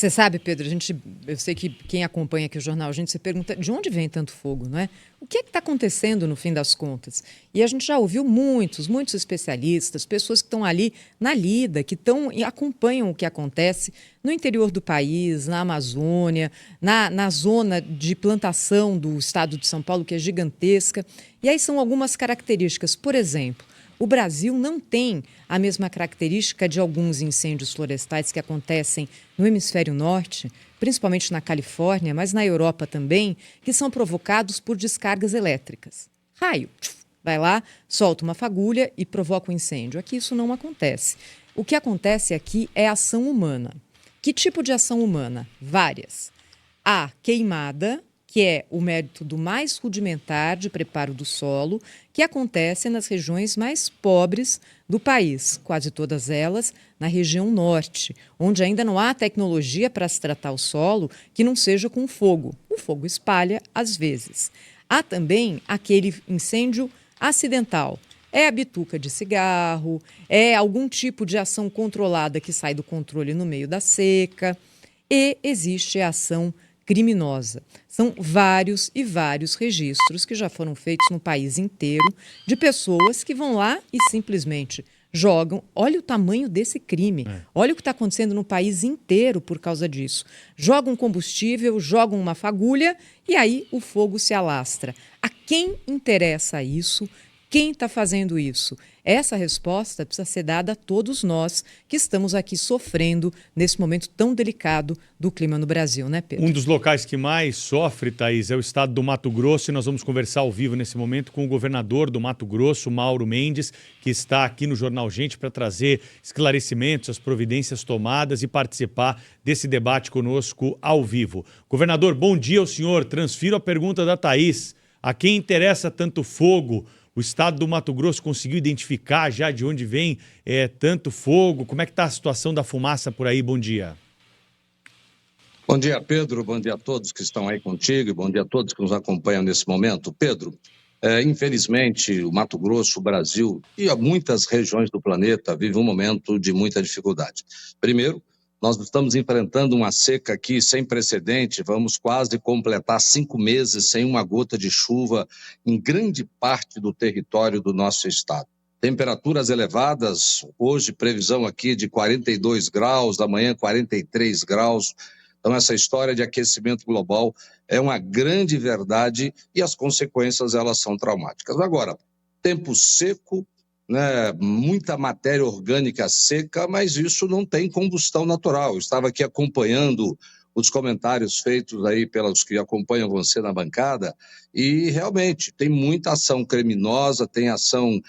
Você sabe, Pedro, eu sei que quem acompanha aqui o jornal, a gente se pergunta de onde vem tanto fogo, não é? O que é que está acontecendo no fim das contas? E a gente já ouviu muitos especialistas, pessoas que estão ali na lida, que estão e acompanham o que acontece no interior do país, na Amazônia, na zona de plantação do estado de São Paulo, que é gigantesca. E aí são algumas características. Por exemplo, o Brasil não tem a mesma característica de alguns incêndios florestais que acontecem no hemisfério norte, principalmente na Califórnia, mas na Europa também, que são provocados por descargas elétricas. Raio, vai lá, solta uma fagulha e provoca um incêndio. Aqui isso não acontece. O que acontece aqui é ação humana. Que tipo de ação humana? Várias. A queimada, que é o método mais rudimentar de preparo do solo, que acontece nas regiões mais pobres do país, quase todas elas na região norte, onde ainda não há tecnologia para se tratar o solo que não seja com fogo. O fogo espalha às vezes. Há também aquele incêndio acidental. É a bituca de cigarro, é algum tipo de ação controlada que sai do controle no meio da seca, e existe a ação criminosa. São vários registros que já foram feitos no país inteiro de pessoas que vão lá e simplesmente jogam. Olha o tamanho desse crime. Olha o que está acontecendo no país inteiro por causa disso. Jogam combustível, jogam uma fagulha e aí o fogo se alastra. A quem interessa isso? Quem está fazendo isso? Essa resposta precisa ser dada a todos nós que estamos aqui sofrendo nesse momento tão delicado do clima no Brasil, né, Pedro? Um dos locais que mais sofre, Thaís, é o estado do Mato Grosso, e nós vamos conversar ao vivo nesse momento com o governador do Mato Grosso, Mauro Mendes, que está aqui no Jornal Gente para trazer esclarecimentos, as providências tomadas e participar desse debate conosco ao vivo. Governador, bom dia ao senhor. Transfiro a pergunta da Thaís. A quem interessa tanto fogo? O estado do Mato Grosso conseguiu identificar já de onde vem tanto fogo? Como é que está a situação da fumaça por aí? Bom dia. Bom dia, Pedro. Bom dia a todos que estão aí contigo e bom dia a todos que nos acompanham nesse momento. Pedro, infelizmente, o Mato Grosso, o Brasil e muitas regiões do planeta vivem um momento de muita dificuldade. Primeiro, nós estamos enfrentando uma seca aqui sem precedente, vamos quase completar 5 meses sem uma gota de chuva em grande parte do território do nosso estado. Temperaturas elevadas, hoje previsão aqui de 42 graus, amanhã 43 graus. Então essa história de aquecimento global é uma grande verdade e as consequências elas são traumáticas. Agora, tempo seco, né, muita matéria orgânica seca, mas isso não tem combustão natural. Eu estava aqui acompanhando os comentários feitos aí pelos que acompanham você na bancada e realmente tem muita ação criminosa, tem ação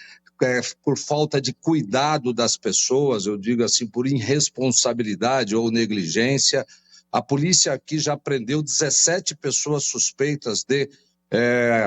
por falta de cuidado das pessoas, eu digo assim, por irresponsabilidade ou negligência. A polícia aqui já prendeu 17 pessoas suspeitas de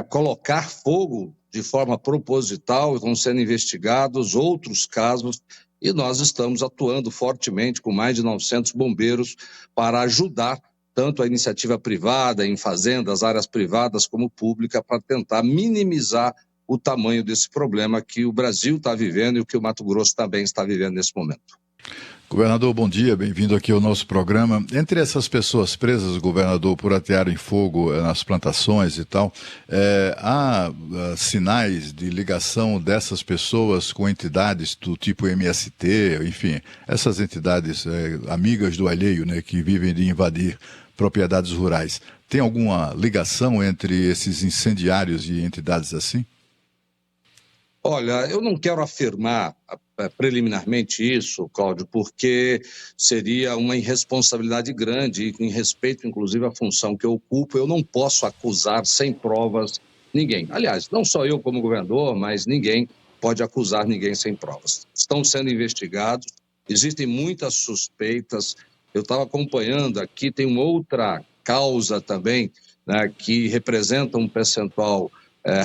colocar fogo de forma proposital, estão sendo investigados outros casos e nós estamos atuando fortemente com mais de 900 bombeiros para ajudar tanto a iniciativa privada, em fazendas, áreas privadas como pública, para tentar minimizar o tamanho desse problema que o Brasil está vivendo e o que o Mato Grosso também está vivendo nesse momento. Governador, bom dia, bem-vindo aqui ao nosso programa. Entre essas pessoas presas, governador, por atearem fogo nas plantações e tal, há sinais de ligação dessas pessoas com entidades do tipo MST, enfim, essas entidades amigas do alheio, né, que vivem de invadir propriedades rurais. Tem alguma ligação entre esses incendiários e entidades assim? Olha, eu não quero afirmar preliminarmente isso, Cláudio, porque seria uma irresponsabilidade grande e em respeito, inclusive, à função que eu ocupo, eu não posso acusar sem provas ninguém. Aliás, não só eu como governador, mas ninguém pode acusar ninguém sem provas. Estão sendo investigados, existem muitas suspeitas. Eu estava acompanhando aqui, tem uma outra causa também, né, que representa um percentual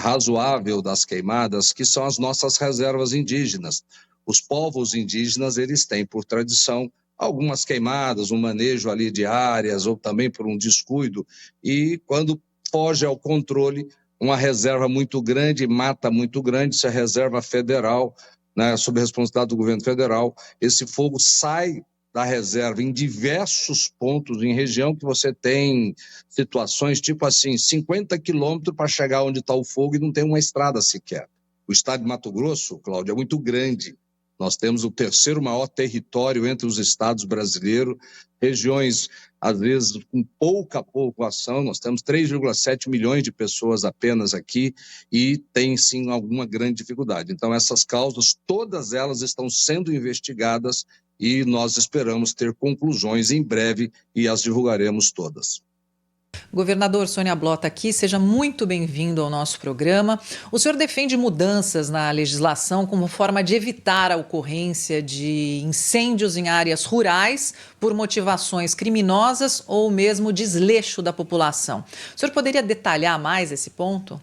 razoável das queimadas, que são as nossas reservas indígenas. Os povos indígenas, eles têm por tradição algumas queimadas, um manejo ali de áreas ou também por um descuido, e quando foge ao controle, uma reserva muito grande, mata muito grande, se a reserva federal, né, sob a responsabilidade do governo federal, esse fogo sai da reserva em diversos pontos, em região que você tem situações tipo assim, 50 quilômetros para chegar onde está o fogo e não tem uma estrada sequer. O estado de Mato Grosso, Cláudio, é muito grande. Nós temos o terceiro maior território entre os estados brasileiros, regiões, às vezes, com pouca população. Nós temos 3,7 milhões de pessoas apenas aqui e tem, sim, alguma grande dificuldade. Então, essas causas, todas elas estão sendo investigadas e nós esperamos ter conclusões em breve e as divulgaremos todas. Governador, Sônia Blota aqui, seja muito bem-vindo ao nosso programa. O senhor defende mudanças na legislação como forma de evitar a ocorrência de incêndios em áreas rurais por motivações criminosas ou mesmo desleixo da população. O senhor poderia detalhar mais esse ponto?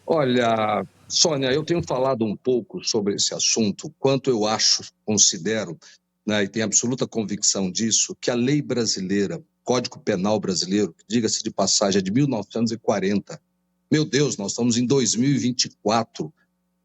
Olha, Sônia, eu tenho falado um pouco sobre esse assunto, quanto eu acho, considero, né, e tenho absoluta convicção disso, que a lei brasileira, Código Penal brasileiro, diga-se de passagem, é de 1940. Meu Deus, nós estamos em 2024.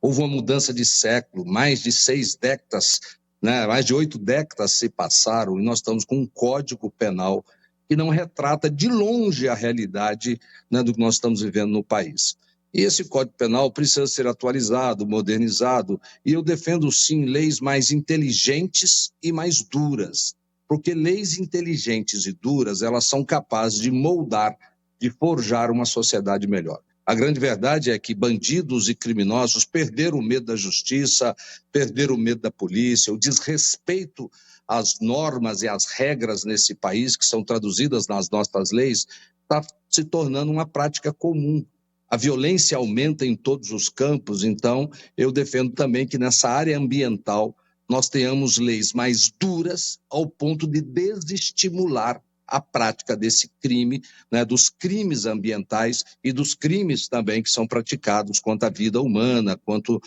Houve uma mudança de século, mais de 6 décadas, né, mais de 8 décadas se passaram e nós estamos com um Código Penal que não retrata de longe a realidade, né, do que nós estamos vivendo no país. E esse Código Penal precisa ser atualizado, modernizado, e eu defendo, sim, leis mais inteligentes e mais duras, porque leis inteligentes e duras, elas são capazes de moldar, de forjar uma sociedade melhor. A grande verdade é que bandidos e criminosos perderam o medo da justiça, perderam o medo da polícia, o desrespeito às normas e às regras nesse país, que são traduzidas nas nossas leis, está se tornando uma prática comum. A violência aumenta em todos os campos, então eu defendo também que nessa área ambiental nós tenhamos leis mais duras ao ponto de desestimular a prática desse crime, né, dos crimes ambientais e dos crimes também que são praticados contra a vida humana, quanto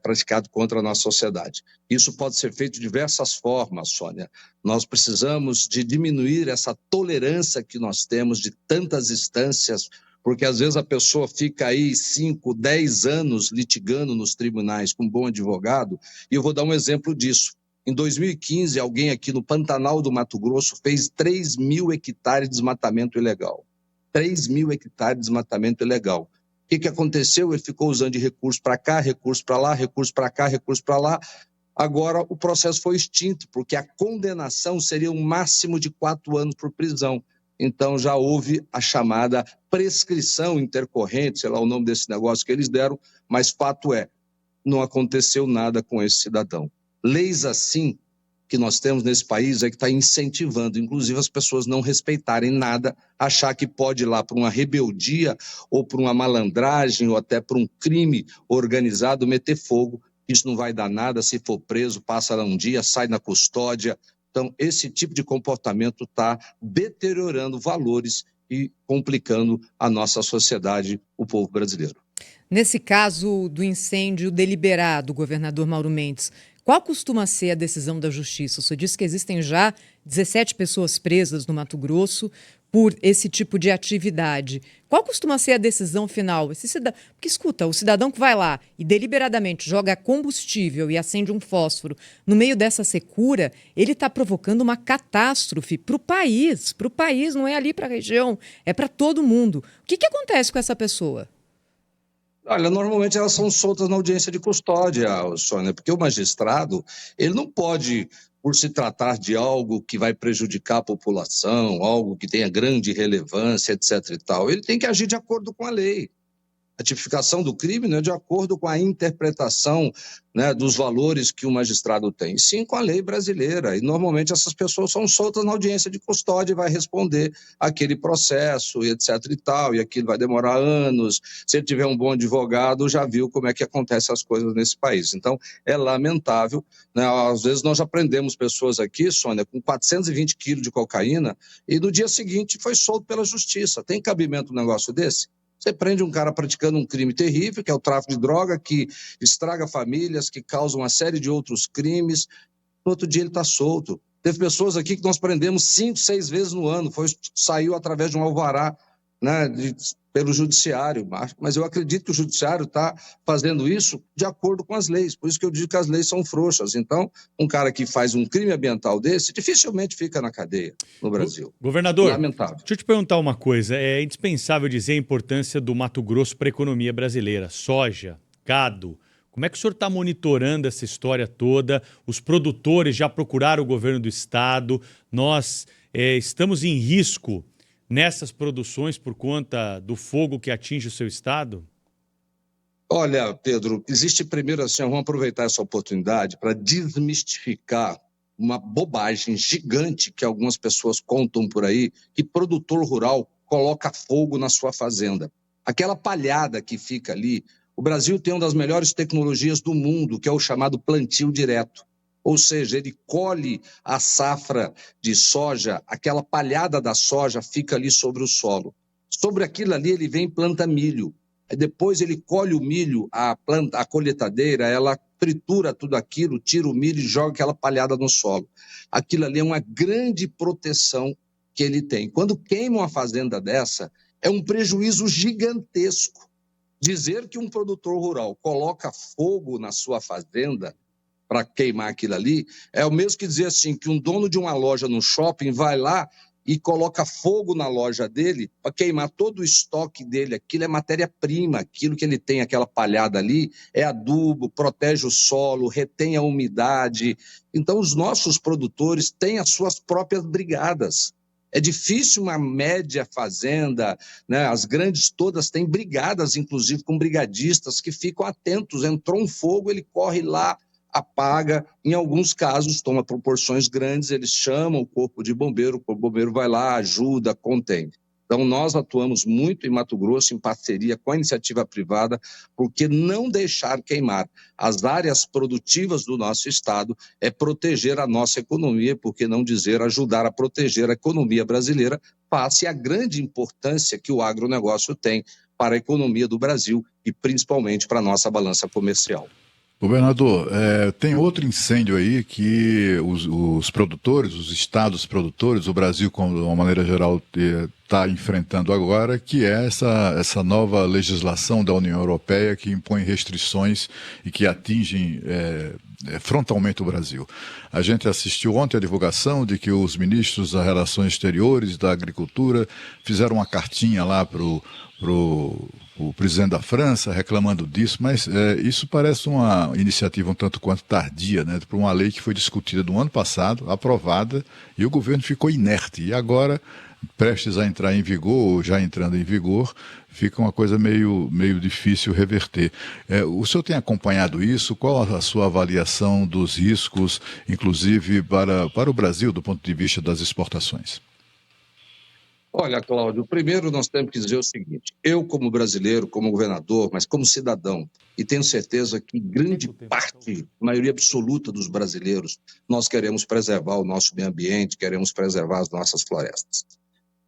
praticado contra a nossa sociedade. Isso pode ser feito de diversas formas, Sônia. Nós precisamos de diminuir essa tolerância que nós temos de tantas instâncias, porque às vezes a pessoa fica aí 5, 10 anos litigando nos tribunais com um bom advogado, e eu vou dar um exemplo disso. Em 2015, alguém aqui no Pantanal do Mato Grosso fez 3.000 hectares de desmatamento ilegal. 3.000 hectares de desmatamento ilegal. O que aconteceu? Ele ficou usando de recurso para cá, recurso para lá, recurso para cá, recurso para lá. Agora o processo foi extinto, porque a condenação seria um máximo de 4 anos por prisão. Então já houve a chamada prescrição intercorrente, sei lá o nome desse negócio que eles deram, mas fato é, não aconteceu nada com esse cidadão. Leis assim que nós temos nesse país é que está incentivando, inclusive, as pessoas não respeitarem nada, achar que pode ir lá por uma rebeldia ou por uma malandragem ou até por um crime organizado, meter fogo. Isso não vai dar nada, se for preso, passa lá um dia, sai na custódia. Então, esse tipo de comportamento está deteriorando valores e complicando a nossa sociedade, o povo brasileiro. Nesse caso do incêndio deliberado, governador Mauro Mendes, qual costuma ser a decisão da Justiça? O senhor disse que existem já 17 pessoas presas no Mato Grosso por esse tipo de atividade. Qual costuma ser a decisão final? Porque, escuta, o cidadão que vai lá e deliberadamente joga combustível e acende um fósforo no meio dessa secura, ele está provocando uma catástrofe para o país. Para o país, não é ali para a região, é para todo mundo. O que acontece com essa pessoa? Olha, normalmente elas são soltas na audiência de custódia, Sônia, porque o magistrado, ele não pode, por se tratar de algo que vai prejudicar a população, algo que tenha grande relevância, etc. e tal, ele tem que agir de acordo com a lei. A tipificação do crime não é de acordo com a interpretação, né, dos valores que o magistrado tem, sim com a lei brasileira. E normalmente essas pessoas são soltas na audiência de custódia e vai responder aquele processo, e etc. e tal, e aquilo vai demorar anos. Se ele tiver um bom advogado, já viu como é que acontecem as coisas nesse país. Então, é lamentável, né? Às vezes nós já prendemos pessoas aqui, Sônia, com 420 quilos de cocaína, e no dia seguinte foi solto pela justiça. Tem cabimento um negócio desse? Você prende um cara praticando um crime terrível, que é o tráfico de droga, que estraga famílias, que causa uma série de outros crimes. No outro dia ele está solto. Teve pessoas aqui que nós prendemos 5, 6 vezes no ano, saiu através de um alvará. né, pelo judiciário, mas eu acredito que o judiciário está fazendo isso de acordo com as leis, por isso que eu digo que as leis são frouxas. Então, um cara que faz um crime ambiental desse dificilmente fica na cadeia no Brasil. Governador, Lamentável. deixa eu te perguntar uma coisa. É indispensável dizer a importância do Mato Grosso para a economia brasileira. Soja, gado. Como é que o senhor está monitorando essa história toda? Os produtores já procuraram o governo do estado. Nós estamos em risco nessas produções por conta do fogo que atinge o seu estado? Olha, Pedro, existe primeiro assim, vamos aproveitar essa oportunidade para desmistificar uma bobagem gigante que algumas pessoas contam por aí, que produtor rural coloca fogo na sua fazenda. Aquela palhada que fica ali, o Brasil tem uma das melhores tecnologias do mundo, que é o chamado plantio direto. Ou seja, ele colhe a safra de soja, aquela palhada da soja fica ali sobre o solo. Sobre aquilo ali ele vem e planta milho. Depois ele colhe o milho, a colheitadeira, ela tritura tudo aquilo, tira o milho e joga aquela palhada no solo. Aquilo ali é uma grande proteção que ele tem. Quando queima uma fazenda dessa, é um prejuízo gigantesco. Dizer que um produtor rural coloca fogo na sua fazenda para queimar aquilo ali, é o mesmo que dizer assim, que um dono de uma loja no shopping vai lá e coloca fogo na loja dele para queimar todo o estoque dele. Aquilo é matéria-prima, aquilo que ele tem, aquela palhada ali, é adubo, protege o solo, retém a umidade. Então, os nossos produtores têm as suas próprias brigadas. É difícil uma média fazenda, né? As grandes todas têm brigadas, inclusive com brigadistas que ficam atentos. Entrou um fogo, ele corre lá, apaga, em alguns casos toma proporções grandes, eles chamam o corpo de bombeiro, o bombeiro vai lá, ajuda, contém. Então nós atuamos muito em Mato Grosso em parceria com a iniciativa privada, porque não deixar queimar as áreas produtivas do nosso estado é proteger a nossa economia, por que não dizer ajudar a proteger a economia brasileira face à grande importância que o agronegócio tem para a economia do Brasil e principalmente para a nossa balança comercial. Governador, tem outro incêndio aí que os produtores, os estados produtores, o Brasil, de uma maneira geral, está enfrentando agora, que é essa nova legislação da União Europeia que impõe restrições e que atingem frontalmente o Brasil. A gente assistiu ontem a divulgação de que os ministros das Relações Exteriores e da Agricultura fizeram uma cartinha lá para o presidente da França reclamando disso, mas isso parece uma iniciativa um tanto quanto tardia, né, para uma lei que foi discutida no ano passado, aprovada, e o governo ficou inerte. E agora, prestes a entrar em vigor, ou já entrando em vigor, fica uma coisa meio difícil reverter. O senhor tem acompanhado isso? Qual a sua avaliação dos riscos, inclusive para o Brasil, do ponto de vista das exportações? Olha, Cláudio, primeiro nós temos que dizer o seguinte, eu como brasileiro, como governador, mas como cidadão, e tenho certeza que grande parte, maioria absoluta dos brasileiros, nós queremos preservar o nosso meio ambiente, queremos preservar as nossas florestas.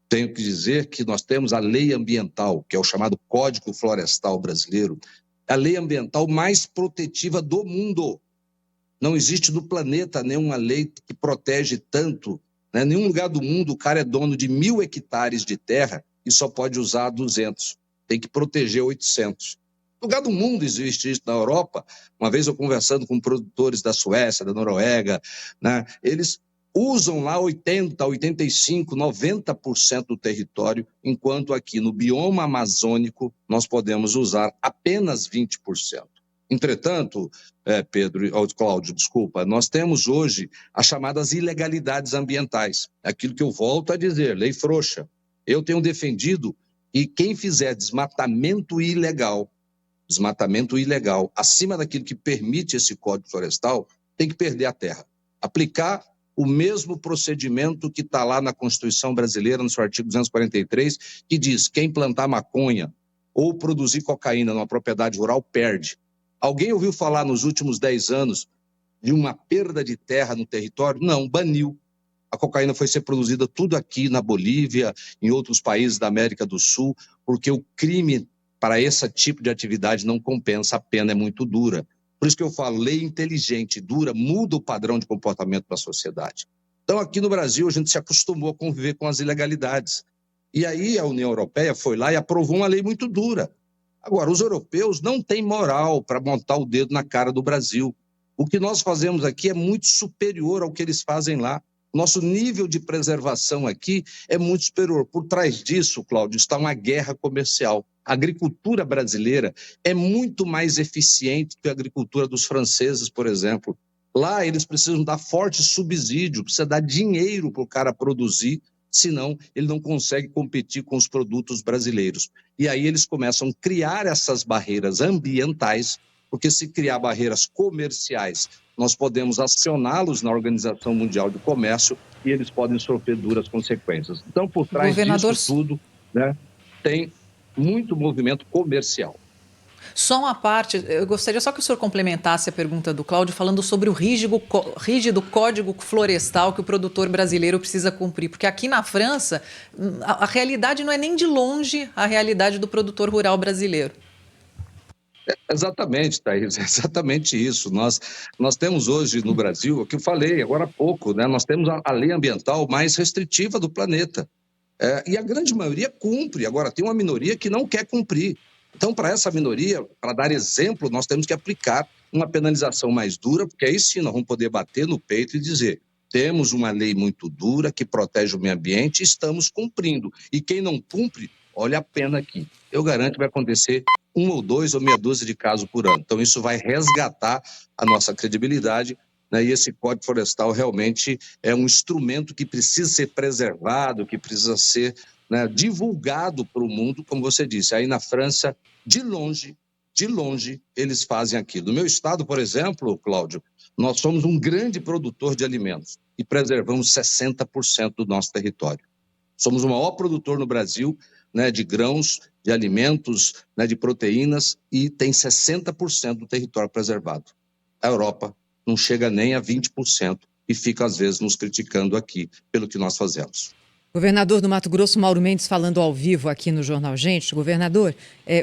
Tenho que dizer que nós temos a lei ambiental, que é o chamado Código Florestal Brasileiro, a lei ambiental mais protetiva do mundo. Não existe no planeta nenhuma lei que protege tanto. Em nenhum lugar do mundo o cara é dono de 1.000 hectares de terra e só pode usar 200. Tem que proteger 800. No lugar do mundo existe isso. Na Europa, uma vez eu conversando com produtores da Suécia, da Noruega, né, eles usam lá 80, 85, 90% do território, enquanto aqui no bioma amazônico nós podemos usar apenas 20%. Entretanto, Cláudio, desculpa, nós temos hoje as chamadas ilegalidades ambientais. Aquilo que eu volto a dizer, lei frouxa. Eu tenho defendido que quem fizer desmatamento ilegal, acima daquilo que permite esse Código Florestal, tem que perder a terra. Aplicar o mesmo procedimento que está lá na Constituição Brasileira, no seu artigo 243, que diz que quem plantar maconha ou produzir cocaína numa propriedade rural perde. Alguém ouviu falar nos últimos 10 anos de uma perda de terra no território? Não, baniu. A cocaína foi ser produzida tudo aqui na Bolívia, em outros países da América do Sul, porque o crime para esse tipo de atividade não compensa, a pena é muito dura. Por isso que eu falo, lei inteligente, dura, muda o padrão de comportamento da sociedade. Então aqui no Brasil a gente se acostumou a conviver com as ilegalidades. E aí a União Europeia foi lá e aprovou uma lei muito dura. Agora, os europeus não têm moral para montar o dedo na cara do Brasil. O que nós fazemos aqui é muito superior ao que eles fazem lá. Nosso nível de preservação aqui é muito superior. Por trás disso, Cláudio, está uma guerra comercial. A agricultura brasileira é muito mais eficiente que a agricultura dos franceses, por exemplo. Lá eles precisam dar forte subsídio, precisa dar dinheiro para o cara produzir, senão ele não consegue competir com os produtos brasileiros. E aí eles começam a criar essas barreiras ambientais, porque se criar barreiras comerciais, nós podemos acioná-los na Organização Mundial do Comércio e eles podem sofrer duras consequências. Então, por trás disso tudo, né, tem muito movimento comercial. Só uma parte, eu gostaria só que o senhor complementasse a pergunta do Cláudio falando sobre o rígido código florestal que o produtor brasileiro precisa cumprir, porque aqui na França a realidade não é nem de longe a realidade do produtor rural brasileiro. Exatamente, Thaís, exatamente isso. Nós temos hoje no Brasil, o que eu falei agora há pouco, né? Nós temos a lei ambiental mais restritiva do planeta. E a grande maioria cumpre. Agora, tem uma minoria que não quer cumprir. Então, para essa minoria, para dar exemplo, nós temos que aplicar uma penalização mais dura, porque aí sim nós vamos poder bater no peito e dizer: temos uma lei muito dura que protege o meio ambiente e estamos cumprindo. E quem não cumpre, olha a pena aqui. Eu garanto que vai acontecer 1 ou 2 ou meia dúzia de casos por ano. Então, isso vai resgatar a nossa credibilidade, né? E esse Código Florestal realmente é um instrumento que precisa ser preservado, que precisa ser, né, divulgado para o mundo, como você disse. Aí na França, de longe, eles fazem aquilo. No meu estado, por exemplo, Cláudio, nós somos um grande produtor de alimentos e preservamos 60% do nosso território. Somos o maior produtor no Brasil, né, de grãos, de alimentos, né, de proteínas, e tem 60% do território preservado. A Europa não chega nem a 20% e fica, às vezes, nos criticando aqui pelo que nós fazemos. Governador do Mato Grosso, Mauro Mendes, falando ao vivo aqui no Jornal Gente. Governador,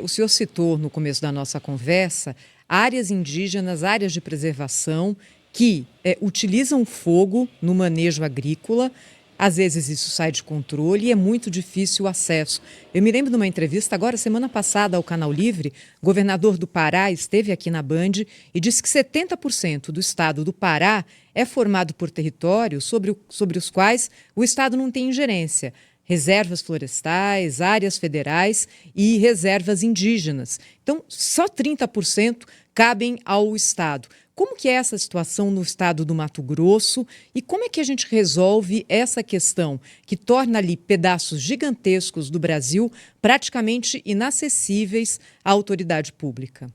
o senhor citou no começo da nossa conversa áreas indígenas, áreas de preservação que utilizam fogo no manejo agrícola. Às vezes isso sai de controle e é muito difícil o acesso. Eu me lembro de uma entrevista agora, semana passada, ao Canal Livre, o governador do Pará esteve aqui na Band e disse que 70% do estado do Pará é formado por territórios sobre os quais o estado não tem ingerência. Reservas florestais, áreas federais e reservas indígenas. Então, só 30% cabem ao estado. Como que é essa situação no estado do Mato Grosso e como é que a gente resolve essa questão que torna ali pedaços gigantescos do Brasil praticamente inacessíveis à autoridade pública?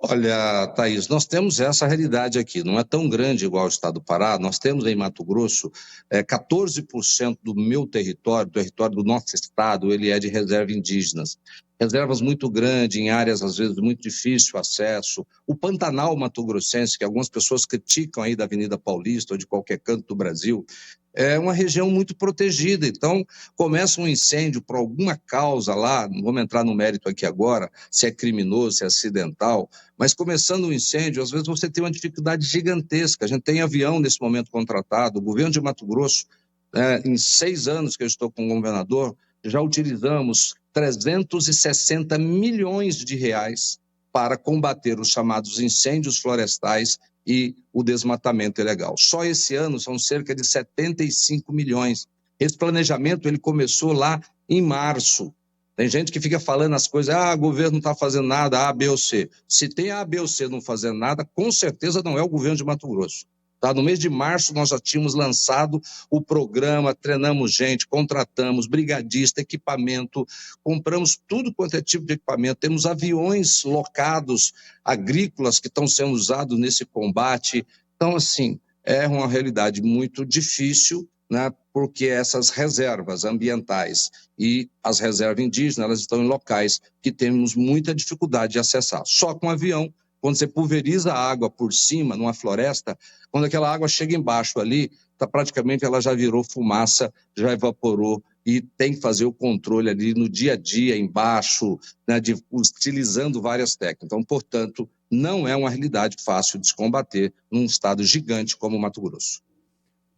Olha, Thaís, nós temos essa realidade aqui, não é tão grande igual o estado do Pará. Nós temos em Mato Grosso 14% do meu território, do território do nosso estado, ele é de reserva indígenas. Reservas muito grandes, em áreas às vezes muito difícil acesso. O Pantanal mato-grossense, que algumas pessoas criticam aí da Avenida Paulista ou de qualquer canto do Brasil, é uma região muito protegida. Então, começa um incêndio por alguma causa lá, não vamos entrar no mérito aqui agora, se é criminoso, se é acidental, mas começando um incêndio, às vezes você tem uma dificuldade gigantesca. A gente tem avião nesse momento contratado, o governo de Mato Grosso, em 6 anos que eu estou como governador, já utilizamos 360 milhões de reais para combater os chamados incêndios florestais e o desmatamento ilegal. Só esse ano são cerca de 75 milhões. Esse planejamento ele começou lá em março. Tem gente que fica falando as coisas, o governo não está fazendo nada, A, B ou C. Se tem A, B ou C não fazendo nada, com certeza não é o governo de Mato Grosso. Tá? No mês de março, nós já tínhamos lançado o programa, treinamos gente, contratamos brigadista, equipamento, compramos tudo quanto é tipo de equipamento, temos aviões locados agrícolas que estão sendo usados nesse combate. Então, assim, é uma realidade muito difícil, né? Porque essas reservas ambientais e as reservas indígenas, elas estão em locais que temos muita dificuldade de acessar. Só com avião, quando você pulveriza a água por cima, numa floresta, quando aquela água chega embaixo ali, praticamente ela já virou fumaça, já evaporou, e tem que fazer o controle ali no dia a dia, embaixo, né, utilizando várias técnicas. Então, portanto, não é uma realidade fácil de se combater num estado gigante como o Mato Grosso.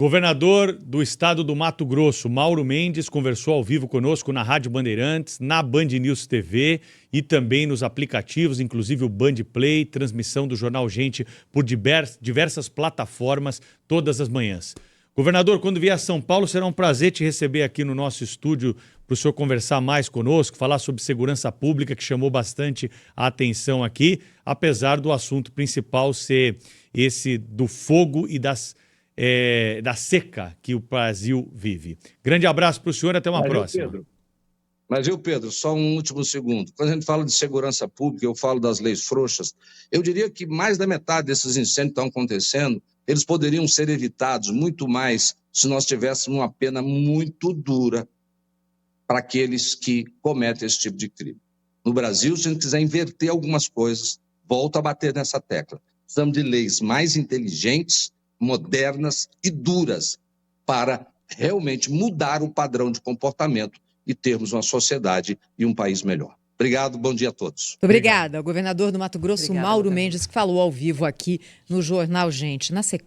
Governador do estado do Mato Grosso, Mauro Mendes, conversou ao vivo conosco na Rádio Bandeirantes, na Band News TV e também nos aplicativos, inclusive o Band Play, transmissão do Jornal Gente por diversas plataformas todas as manhãs. Governador, quando vier a São Paulo, será um prazer te receber aqui no nosso estúdio para o senhor conversar mais conosco, falar sobre segurança pública, que chamou bastante a atenção aqui, apesar do assunto principal ser esse do fogo e da seca que o Brasil vive. Grande abraço para o senhor e até uma próxima. Pedro, só um último segundo. Quando a gente fala de segurança pública, eu falo das leis frouxas, eu diria que mais da metade desses incêndios que estão acontecendo, eles poderiam ser evitados muito mais se nós tivéssemos uma pena muito dura para aqueles que cometem esse tipo de crime. No Brasil, se a gente quiser inverter algumas coisas, volto a bater nessa tecla. Precisamos de leis mais inteligentes, modernas e duras para realmente mudar o padrão de comportamento e termos uma sociedade e um país melhor. Obrigado, bom dia a todos. Muito obrigada. O governador do Mato Grosso, Obrigada, Mauro governador Mendes, que falou ao vivo aqui no Jornal Gente. Na sequência,